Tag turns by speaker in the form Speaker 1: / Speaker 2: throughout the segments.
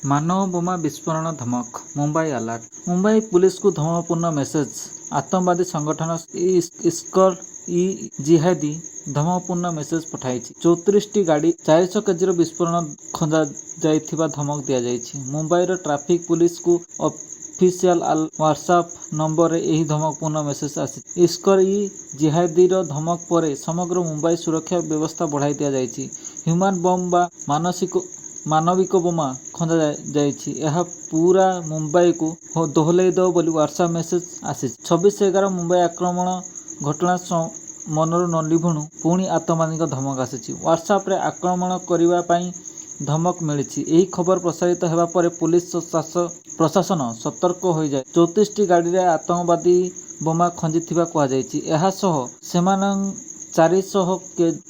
Speaker 1: ମାନବ ବୋମା ବିସ୍ଫୋରଣ ଧମକ ମୁମ୍ବାଇ ଆଲର୍ଟ। ମୁମ୍ବାଇ ପୁଲିସକୁ ଧମକପୂର୍ଣ୍ଣ ମେସେଜ। ଆତଙ୍କବାଦୀ ସଂଗଠନ ଜିହାଦୀ ଧମକପୂର୍ଣ୍ଣ ମେସେଜ ପଠାଇଛି। 34ଟି ଗାଡ଼ି 400 କେଜିର ବିସ୍ଫୋରଣ ଖଞ୍ଜାଯାଇଥିବା ଧମକ ଦିଆଯାଇଛି। ମୁମ୍ବାଇର ଟ୍ରାଫିକ୍ ପୁଲିସକୁ ଅଫିସିଆଲ ହ୍ୱାଟ୍ସଆପ୍ ନମ୍ବରରେ ଏହି ଧମକପୂର୍ଣ୍ଣ ମେସେଜ ଆସିଛି। ଜିହାଦୀର ଧମକ ପରେ ସମଗ୍ର ମୁମ୍ବାଇ ସୁରକ୍ଷା ବ୍ୟବସ୍ଥା ବଢ଼ାଇ ଦିଆଯାଇଛି। ହ୍ୟୁମାନ ବମ୍ ବା ମାନବିକ ବୋମା ଖଞ୍ଜାଯାଇଛି। ଏହା ପୁରା ମୁମ୍ବାଇକୁ ଦୋହଲାଇ ଦେବ ବୋଲି ହ୍ୱାଟ୍ସଆପ୍ ମେସେଜ ଆସିଛି। 26/11 ମୁମ୍ବାଇ ଆକ୍ରମଣ ଘଟଣା ମନରୁ ନଲିଭୁଣୁ ପୁଣି ଆତଙ୍କବାଦୀଙ୍କ ଧମକ ଆସିଛି। ହ୍ୱାଟ୍ସଆପ୍ରେ ଆକ୍ରମଣ କରିବା ପାଇଁ ଧମକ ମିଳିଛି। ଏହି ଖବର ପ୍ରସାରିତ ହେବା ପରେ ପୁଲିସ ପ୍ରଶାସନ ସତର୍କ ହୋଇଯାଏ। 34ଟି ଗାଡ଼ିରେ ଆତଙ୍କବାଦୀ ବୋମା ଖଞ୍ଜିଥିବା କୁହାଯାଇଛି। ଏହାସହ ସେମାନେ 400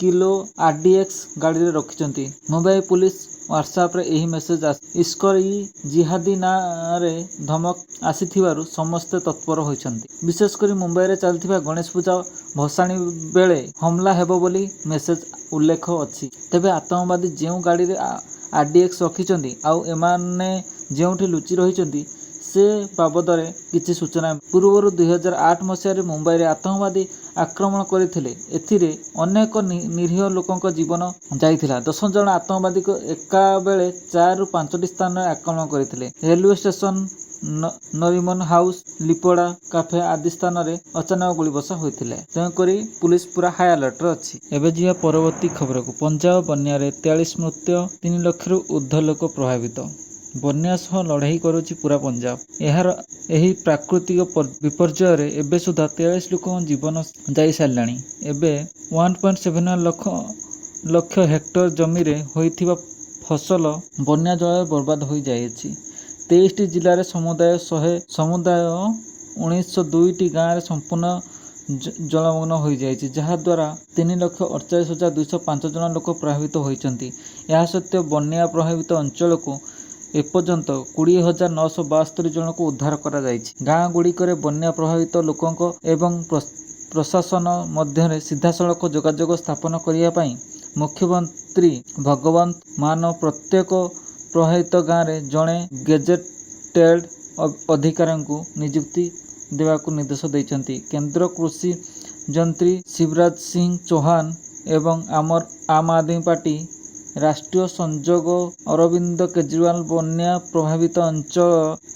Speaker 1: କିଲୋ RDX ଗାଡ଼ିରେ ରଖିଛନ୍ତି। ମୁମ୍ବାଇ ପୁଲିସ ହ୍ୱାଟ୍ସଆପ୍ରେ ଏହି ମେସେଜ ଜିହାଦୀ ନାଁରେ ଧମକ ଆସିଥିବାରୁ ସମସ୍ତେ ତତ୍ପର ହୋଇଛନ୍ତି। ବିଶେଷ କରି ମୁମ୍ବାଇରେ ଚାଲିଥିବା ଗଣେଶ ପୂଜା ଭସାଣୀ ବେଳେ ହମଲା ହେବ ବୋଲି ମେସେଜ ଉଲ୍ଲେଖ ଅଛି। ତେବେ ଆତଙ୍କବାଦୀ ଯେଉଁ ଗାଡ଼ିରେ RDX ରଖିଛନ୍ତି ଆଉ ଏମାନେ ଯେଉଁଠି ଲୁଚି ରହିଛନ୍ତି ସେ ବାବଦରେ କିଛି ସୂଚନା। ପୂର୍ବରୁ 2008 ମସିହାରେ ମୁମ୍ବାଇରେ ଆତଙ୍କବାଦୀ ଆକ୍ରମଣ କରିଥିଲେ। ଏଥିରେ ଅନେକ ନିରୀହ ଲୋକଙ୍କ ଜୀବନ ଯାଇଥିଲା। 10 ଜଣ ଆତଙ୍କବାଦୀ ଏକାବେଳେ 4ରୁ 5ଟି ସ୍ଥାନରେ ଆକ୍ରମଣ କରିଥିଲେ। Railway station, Nariman house, Leopold cafe ଆଦି ସ୍ଥାନରେ ଅଚାନକ ଗୁଳିବର୍ଷା ହୋଇଥିଲେ। ତେଣୁକରି ପୁଲିସ ପୁରା ହାଇ ଆଲର୍ଟରେ ଅଛି। ଏବେ ଯିବା ପରବର୍ତ୍ତୀ ଖବରକୁ। ପଞ୍ଜାବ ବନ୍ୟାରେ 43 ମୃତ୍ୟୁ, 3 ଲକ୍ଷରୁ ଉର୍ଦ୍ଧ୍ୱ ଲୋକ ପ୍ରଭାବିତ। ବନ୍ୟା ସହ ଲଢ଼େଇ କରୁଛି ପୁରା ପଞ୍ଜାବ। ଏହି ପ୍ରାକୃତିକ ବିପର୍ଯ୍ୟୟରେ ଏବେ ସୁଦ୍ଧା 43 ଲୋକଙ୍କ ଜୀବନ ଯାଇ ସାରିଲାଣି। ଏବେ 1.71 ଲକ୍ଷ ହେକ୍ଟର ଜମିରେ ହୋଇଥିବା ଫସଲ ବନ୍ୟା ଜଳରେ ବର୍ବାଦ ହୋଇଯାଇଛି। 23ଟି ଜିଲ୍ଲାରେ ସମୁଦାୟ 1902ଟି ଗାଁରେ ସମ୍ପୂର୍ଣ୍ଣ ଜଳମଗ୍ନ ହୋଇଯାଇଛି, ଯାହାଦ୍ୱାରା 3,48,205 ଜଣ ଲୋକ ପ୍ରଭାବିତ ହୋଇଛନ୍ତି। ଏହା ସତ୍ତ୍ୱେ ବନ୍ୟା ପ୍ରଭାବିତ ଅଞ୍ଚଳକୁ ଏପର୍ଯ୍ୟନ୍ତ 20,972 ଜଣଙ୍କୁ ଉଦ୍ଧାର କରାଯାଇଛି। ଗାଁ ଗୁଡ଼ିକରେ ବନ୍ୟା ପ୍ରଭାବିତ ଲୋକଙ୍କ ଏବଂ ପ୍ରଶାସନ ମଧ୍ୟରେ ସିଧାସଳଖ ଯୋଗାଯୋଗ ସ୍ଥାପନ କରିବା ପାଇଁ ମୁଖ୍ୟମନ୍ତ୍ରୀ ଭଗବନ୍ତ ମାନ ପ୍ରତ୍ୟେକ ପ୍ରଭାବିତ ଗାଁରେ ଜଣେ ଗେଜେଟେଡ୍ ଅଧିକାରୀଙ୍କୁ ନିଯୁକ୍ତି ଦେବାକୁ ନିର୍ଦ୍ଦେଶ ଦେଇଛନ୍ତି। କେନ୍ଦ୍ର କୃଷି ଯନ୍ତ୍ରୀ ଶିବରାଜ ସିଂ ଚୌହାନ ଏବଂ ଆମ୍ ଆଦମୀ ପାର୍ଟି ରାଷ୍ଟ୍ରୀୟ ସଂଯୋଗ ଅରବିନ୍ଦ କେଜରିୱାଲ ବନ୍ୟା ପ୍ରଭାବିତ ଅଞ୍ଚଳ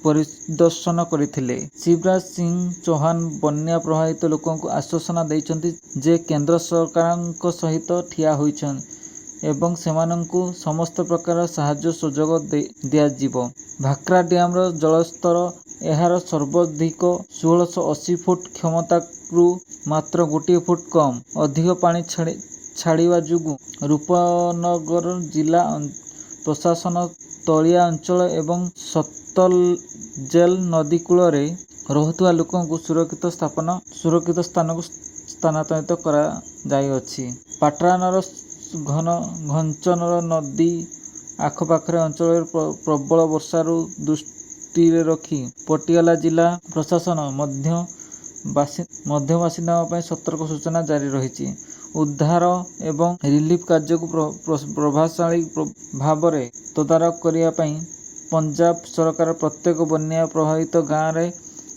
Speaker 1: ପରିଦର୍ଶନ କରିଥିଲେ। ଶିବରାଜ ସିଂ ଚୌହାନ ବନ୍ୟା ପ୍ରଭାବିତ ଲୋକଙ୍କୁ ଆଶ୍ୱାସନା ଦେଇଛନ୍ତି ଯେ କେନ୍ଦ୍ର ସରକାରଙ୍କ ସହିତ ଠିଆ ହୋଇଛନ୍ତି ଏବଂ ସେମାନଙ୍କୁ ସମସ୍ତ ପ୍ରକାର ସାହାଯ୍ୟ ସୁଯୋଗ ଦିଆଯିବ। ଭାକ୍ରା ଡ୍ୟାମର ଜଳସ୍ତର ଏହାର ସର୍ବାଧିକ 1680 ଫୁଟ କ୍ଷମତାରୁ ମାତ୍ର 1 ଫୁଟ କମ୍। ଅଧିକ ପାଣି ଛାଡ଼ିବା ଯୋଗୁଁ ରୂପନଗର ଜିଲ୍ଲା ପ୍ରଶାସନ ତଳିଆ ଅଞ୍ଚଳ ଏବଂ ସତଲଜେଲ ନଦୀ କୂଳରେ ରହୁଥିବା ଲୋକଙ୍କୁ ସୁରକ୍ଷିତ ସ୍ଥାନକୁ ସ୍ଥାନାନ୍ତରିତ କରାଯାଇଅଛି। ପାଟଣାର ଘଞ୍ଚନର ନଦୀ ଆଖପାଖରେ ଅଞ୍ଚଳରେ ପ୍ରବଳ ବର୍ଷାକୁ ଦୃଷ୍ଟିରେ ରଖି ପଟିଆଲା ଜିଲ୍ଲା ପ୍ରଶାସନ ମଧ୍ୟବାସିନ୍ଦାଙ୍କ ପାଇଁ ସତର୍କ ସୂଚନା ଜାରି ରହିଛି। ଉଦ୍ଧାର ଏବଂ ରିଲିଫ୍ କାର୍ଯ୍ୟକୁ ପ୍ରଭାବଶାଳୀ ଭାବରେ ତଦାରଖ କରିବା ପାଇଁ ପଞ୍ଜାବ ସରକାର ପ୍ରତ୍ୟେକ ବନ୍ୟା ପ୍ରଭାବିତ ଗାଁରେ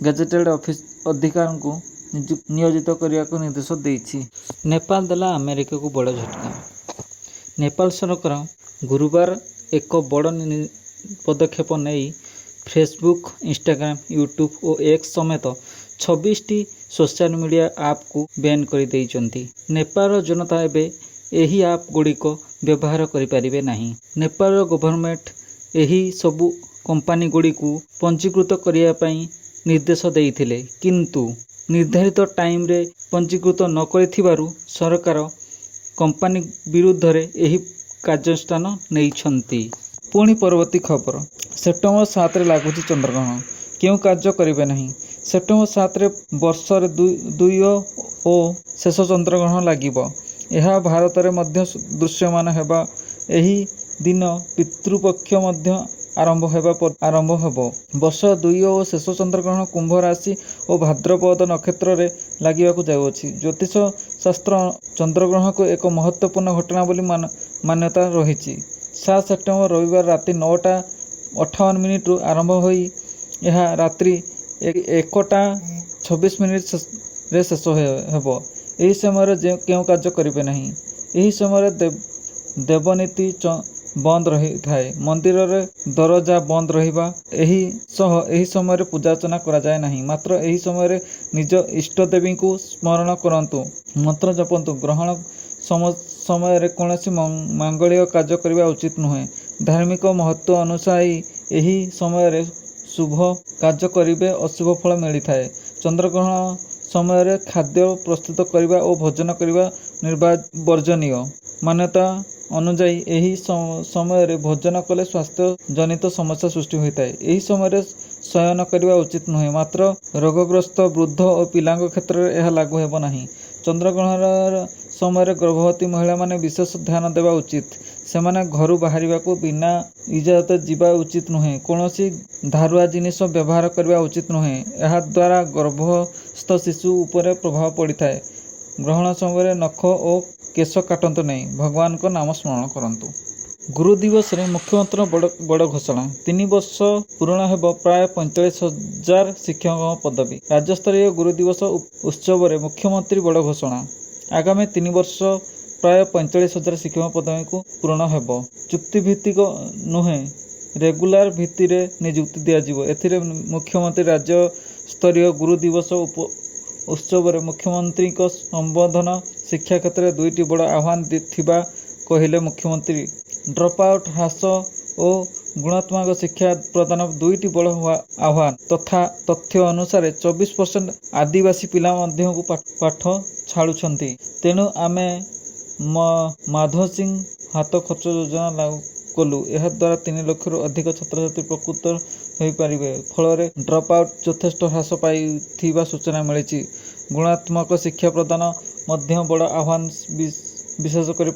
Speaker 1: ଗେଜେଟେଡ୍ ଅଧିକାରୀଙ୍କୁ ନିୟୋଜିତ କରିବାକୁ ନିର୍ଦ୍ଦେଶ ଦେଇଛି। ନେପାଳ ଦେଲା ଆମେରିକାକୁ ବଡ଼ ଝଟକା। ନେପାଳ ସରକାର ଗୁରୁବାର ଏକ ବଡ଼ ପଦକ୍ଷେପ ନେଇ ଫେସବୁକ୍, ଇନଷ୍ଟାଗ୍ରାମ, ୟୁଟ୍ୟୁବ ଓ ଏକ୍ସ ସମେତ 26ଟି ସୋସିଆଲ ମିଡ଼ିଆ ଆପ୍କୁ ବ୍ୟାନ୍ କରିଦେଇଛନ୍ତି। ନେପାଳର ଜନତା ଏବେ ଏହି ଆପ୍ ଗୁଡ଼ିକ ବ୍ୟବହାର କରିପାରିବେ ନାହିଁ। ନେପାଳର ଗଭର୍ଣ୍ଣମେଣ୍ଟ ଏହି ସବୁ କମ୍ପାନୀଗୁଡ଼ିକୁ ପଞ୍ଜୀକୃତ କରିବା ପାଇଁ ନିର୍ଦ୍ଦେଶ ଦେଇଥିଲେ, କିନ୍ତୁ ନିର୍ଦ୍ଧାରିତ ଟାଇମରେ ପଞ୍ଜୀକୃତ ନ କରିଥିବାରୁ ସରକାର କମ୍ପାନୀ ବିରୁଦ୍ଧରେ ଏହି କାର୍ଯ୍ୟାନୁଷ୍ଠାନ ନେଇଛନ୍ତି। ପୁଣି ପରବର୍ତ୍ତୀ ଖବର। ସେପ୍ଟେମ୍ବର 7ରେ ଲାଗୁଛି ଚନ୍ଦ୍ରଗ୍ରହଣ। କେଉଁ କାର୍ଯ୍ୟ କରିବେ ନାହିଁ? ସେପ୍ଟେମ୍ବର 7ରେ ବର୍ଷରେ ଦ୍ୱିତୀୟ ଓ ଶେଷ ଚନ୍ଦ୍ରଗ୍ରହଣ ଲାଗିବ। ଏହା ଭାରତରେ ମଧ୍ୟ ଦୃଶ୍ୟମାନ ହେବ। ଏହି ଦିନ ପିତୃପକ୍ଷ ମଧ୍ୟ ଆରମ୍ଭ ହେବ। ବର୍ଷର ଦ୍ୱିତୀୟ ଓ ଶେଷ ଚନ୍ଦ୍ରଗ୍ରହଣ କୁମ୍ଭ ରାଶି ଓ ଭାଦ୍ରପଦ ନକ୍ଷତ୍ରରେ ଲାଗିବାକୁ ଯାଉଅଛି। ଜ୍ୟୋତିଷ ଶାସ୍ତ୍ର ଚନ୍ଦ୍ରଗ୍ରହଣକୁ ଏକ ମହତ୍ତ୍ୱପୂର୍ଣ୍ଣ ଘଟଣା ବୋଲି ମାନ୍ୟତା ରହିଛି। 7 ସେପ୍ଟେମ୍ବର ରବିବାର ରାତି 9ଟା 58 ମିନିଟ୍ରୁ ଆରମ୍ଭ ହୋଇ ଏହା ରାତ୍ରି 1ଟା 26 ମିନିଟ୍ରେ ଶେଷ ହେବ। ଏହି ସମୟରେ କେଉଁ କାର୍ଯ୍ୟ କରିବେ ନାହିଁ? ଏହି ସମୟରେ ଦେବନୀତି ବନ୍ଦ ରହିଥାଏ। ମନ୍ଦିରରେ ଦରଜା ବନ୍ଦ ରହିବା ଏହି ସମୟରେ ପୂଜାର୍ଚ୍ଚନା କରାଯାଏ ନାହିଁ। ମାତ୍ର ଏହି ସମୟରେ ନିଜ ଇଷ୍ଟଦେବୀଙ୍କୁ ସ୍ମରଣ କରନ୍ତୁ, ମନ୍ତ୍ର ଜପନ୍ତୁ। ଗ୍ରହଣ ସମୟରେ କୌଣସି ମାଙ୍ଗଳିକ କାର୍ଯ୍ୟ କରିବା ଉଚିତ ନୁହେଁ। ଧାର୍ମିକ ମହତ୍ତ୍ୱ ଅନୁସାୟୀ ଏହି ସମୟରେ ଶୁଭ କାର୍ଯ୍ୟ କରିବେ ଅଶୁଭ ଫଳ ମିଳିଥାଏ। ଚନ୍ଦ୍ରଗ୍ରହଣ ସମୟରେ ଖାଦ୍ୟ ପ୍ରସ୍ତୁତ କରିବା ଓ ଭୋଜନ କରିବା ବର୍ଜନୀୟ। ମାନ୍ୟତା ଅନୁଯାୟୀ ଏହି ସମୟରେ ଭୋଜନ କଲେ ସ୍ୱାସ୍ଥ୍ୟ ଜନିତ ସମସ୍ୟା ସୃଷ୍ଟି ହୋଇଥାଏ। ଏହି ସମୟରେ ଶୟନ କରିବା ଉଚିତ ନୁହେଁ। ମାତ୍ର ରୋଗଗ୍ରସ୍ତ ବୃଦ୍ଧ ଓ ପିଲାଙ୍କ କ୍ଷେତ୍ରରେ ଏହା ଲାଗୁ ହେବ ନାହିଁ। ଚନ୍ଦ୍ରଗ୍ରହଣ ସମୟରେ ଗର୍ଭବତୀ ମହିଳାମାନେ ବିଶେଷ ଧ୍ୟାନ ଦେବା ଉଚିତ। ସେମାନେ ଘରୁ ବାହାରିବାକୁ ବିନା ଇଜାଜତରେ ଯିବା ଉଚିତ ନୁହେଁ। କୌଣସି ଧାରୁଆ ଜିନିଷ ବ୍ୟବହାର କରିବା ଉଚିତ ନୁହେଁ। ଏହାଦ୍ୱାରା ଗର୍ଭସ୍ଥ ଶିଶୁ ଉପରେ ପ୍ରଭାବ ପଡ଼ିଥାଏ। ଗ୍ରହଣ ସମୟରେ ନଖ ଓ କେଶ କାଟନ୍ତୁ ନାହିଁ। ଭଗବାନଙ୍କ ନାମ ସ୍ମରଣ କରନ୍ତୁ। ଗୁରୁ ଦିବସରେ ମୁଖ୍ୟମନ୍ତ୍ରୀଙ୍କ ବଡ଼ ଘୋଷଣା। 3 ବର୍ଷ ପୂରଣ ହେବ ପ୍ରାୟ 45,000 ଶିକ୍ଷକଙ୍କ ପଦବୀ। ରାଜ୍ୟସ୍ତରୀୟ ଗୁରୁ ଦିବସ ଉତ୍ସବରେ ମୁଖ୍ୟମନ୍ତ୍ରୀ ବଡ଼ ଘୋଷଣା। ଆଗାମୀ 3 ବର୍ଷ ପ୍ରାୟ 45,000 ଶିକ୍ଷକ ପଦବୀକୁ ପୂରଣ ହେବ। ଚୁକ୍ତିଭିତ୍ତିକ ନୁହେଁ, ରେଗୁଲାର ଭିତ୍ତିରେ ନିଯୁକ୍ତି ଦିଆଯିବ। ଏଥିରେ ମୁଖ୍ୟମନ୍ତ୍ରୀ ରାଜ୍ୟସ୍ତରୀୟ ଗୁରୁ ଦିବସ ଉତ୍ସବରେ ମୁଖ୍ୟମନ୍ତ୍ରୀଙ୍କ ସମ୍ବୋଧନ। ଶିକ୍ଷା କ୍ଷେତ୍ରରେ 2ଟି ବଡ଼ ଆହ୍ୱାନ ଥିବା କହିଲେ ମୁଖ୍ୟମନ୍ତ୍ରୀ। ଡ୍ରପ୍ ଆଉଟ୍ ହ୍ରାସ ଓ ଗୁଣାତ୍ମକ ଶିକ୍ଷା ପ୍ରଦାନ 2ଟି ବଡ଼ ଆହ୍ୱାନ। ତଥ୍ୟ ଅନୁସାରେ 24% ଆଦିବାସୀ ପିଲା ମଧ୍ୟକୁ ପାଠ ଛାଡ଼ୁଛନ୍ତି। ତେଣୁ ଆମେ ମାଧୋ ସିଂ ହାତ ଖର୍ଚ୍ଚ ଯୋଜନା ଲାଗୁ କଲୁ। ଏହାଦ୍ୱାରା 3 ଲକ୍ଷରୁ ଅଧିକ ଛାତ୍ରଛାତ୍ରୀ ଉପକୃତ ହୋଇପାରିବେ। ଫଳରେ ଡ୍ରପ୍ ଆଉଟ୍ ଯଥେଷ୍ଟ ହ୍ରାସ ପାଇଥିବା ସୂଚନା ମିଳିଛି। ଗୁଣାତ୍ମକ ଶିକ୍ଷା ପ୍ରଦାନ ମଧ୍ୟ ବଡ଼ ଆହ୍ୱାନ। ବିଶେଷ କରି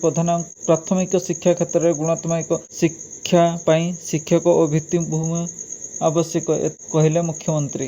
Speaker 1: ପ୍ରାଥମିକ ଶିକ୍ଷା କ୍ଷେତ୍ରରେ ଗୁଣାତ୍ମକ ଶିକ୍ଷା ପାଇଁ ଶିକ୍ଷକ ଓ ଭିତ୍ତିଭୂମି ଆବଶ୍ୟକ, କହିଲେ ମୁଖ୍ୟମନ୍ତ୍ରୀ।